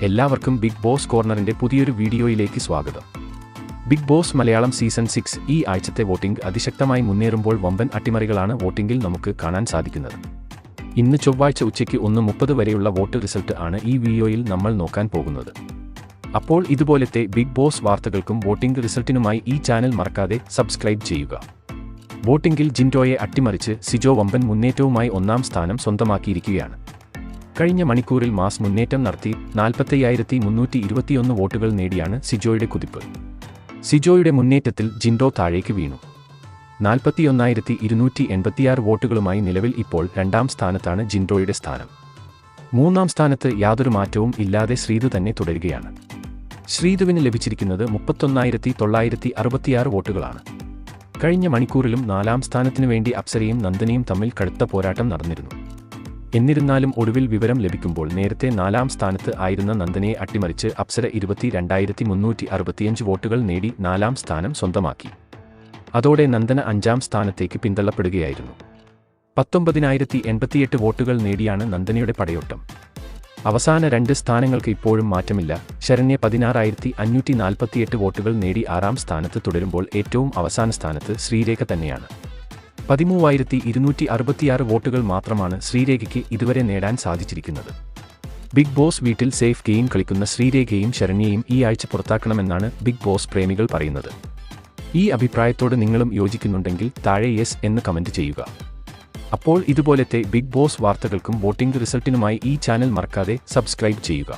എല്ലാവർക്കും big boss കോർണറിന്റെ പുതിയൊരു വീഡിയോയിലേക്ക് സ്വാഗതം. ബിഗ് ബോസ് മലയാളം സീസൺ 6 ഈ ആഴ്ചത്തെ വോട്ടിംഗ് അതിശക്തമായി മുന്നേറുമ്പോൾ വമ്പൻ അട്ടിമറികളാണ് വോട്ടിംഗിൽ നമുക്ക് കാണാൻ സാധിക്കുന്നത്. ഇന്ന് ചൊവ്വാഴ്ച ഉച്ചയ്ക്ക് 1:30 വരെയുള്ള വോട്ട് റിസൾട്ട് ആണ് ഈ വീഡിയോയിൽ നമ്മൾ നോക്കാൻ പോകുന്നത്. അപ്പോൾ ഇതുപോലത്തെ ബിഗ് ബോസ് വാർത്തകൾക്കും വോട്ടിംഗ് റിസൾട്ടിനുമായി ഈ ചാനൽ മറക്കാതെ സബ്സ്ക്രൈബ് ചെയ്യുക. വോട്ടിംഗിൽ ജിൻഡോയെ അട്ടിമറിച്ച് സിജോ വമ്പൻ മുന്നേറ്റവുമായി 1-ാം സ്ഥാനം സ്വന്തമാക്കിയിരിക്കുകയാണ്. കഴിഞ്ഞ മണിക്കൂറിൽ മാസ് മുന്നേറ്റം നടത്തി 45,321 വോട്ടുകൾ നേടിയാണ് സിജോയുടെ കുതിപ്പ്. സിജോയുടെ മുന്നേറ്റത്തിൽ ജിൻഡോ താഴേക്ക് വീണു. 41,286 വോട്ടുകളുമായി നിലവിൽ ഇപ്പോൾ 2-ാം സ്ഥാനത്താണ് ജിൻഡോയുടെ സ്ഥാനം. 3-ാം സ്ഥാനത്ത് യാതൊരു മാറ്റവും ഇല്ലാതെ ശ്രീതു തന്നെ തുടരുകയാണ്. ശ്രീതുവിന് ലഭിച്ചിരിക്കുന്നത് 31,966 വോട്ടുകളാണ്. കഴിഞ്ഞ മണിക്കൂറിലും 4-ാം സ്ഥാനത്തിനു വേണ്ടി അപ്സരയും നന്ദനയും തമ്മിൽ കടുത്ത പോരാട്ടം നടന്നിരുന്നു. എന്നിരുന്നാലും ഒടുവിൽ വിവരം ലഭിക്കുമ്പോൾ നേരത്തെ 4-ാം സ്ഥാനത്ത് ആയിരുന്ന നന്ദനയെ അട്ടിമറിച്ച് അപ്സര 22,365 വോട്ടുകൾ നേടി 4-ാം സ്ഥാനം സ്വന്തമാക്കി. അതോടെ നന്ദന 5-ാം സ്ഥാനത്തേക്ക് പിന്തള്ളപ്പെടുകയായിരുന്നു. 19,088 വോട്ടുകൾ നേടിയാണ് നന്ദനയുടെ പടയോട്ടം. അവസാന 2 സ്ഥാനങ്ങൾക്ക് ഇപ്പോഴും മാറ്റമില്ല. ശരണ്യ 16,548 വോട്ടുകൾ നേടി 6-ാം സ്ഥാനത്ത് തുടരുമ്പോൾ ഏറ്റവും അവസാന സ്ഥാനത്ത് ശ്രീരേഖ തന്നെയാണ്. 13,266 വോട്ടുകൾ മാത്രമാണ് ശ്രീരേഖയ്ക്ക് ഇതുവരെ നേടാൻ സാധിച്ചിരിക്കുന്നത്. ബിഗ് ബോസ് വീട്ടിൽ സേഫ് ഗെയിം കളിക്കുന്ന ശ്രീരേഖയും ശരണ്യയും ഈ ആഴ്ച പുറത്താക്കണമെന്നാണ് ബിഗ് ബോസ് പ്രേമികൾ പറയുന്നത്. ഈ അഭിപ്രായത്തോട് നിങ്ങളും യോജിക്കുന്നുണ്ടെങ്കിൽ താഴെ യെസ് എന്ന് കമന്റ് ചെയ്യുക. അപ്പോൾ ഇതുപോലത്തെ ബിഗ് ബോസ് വാർത്തകൾക്കും വോട്ടിംഗ് റിസൾട്ടിനുമായി ഈ ചാനൽ മറക്കാതെ സബ്സ്ക്രൈബ് ചെയ്യുക.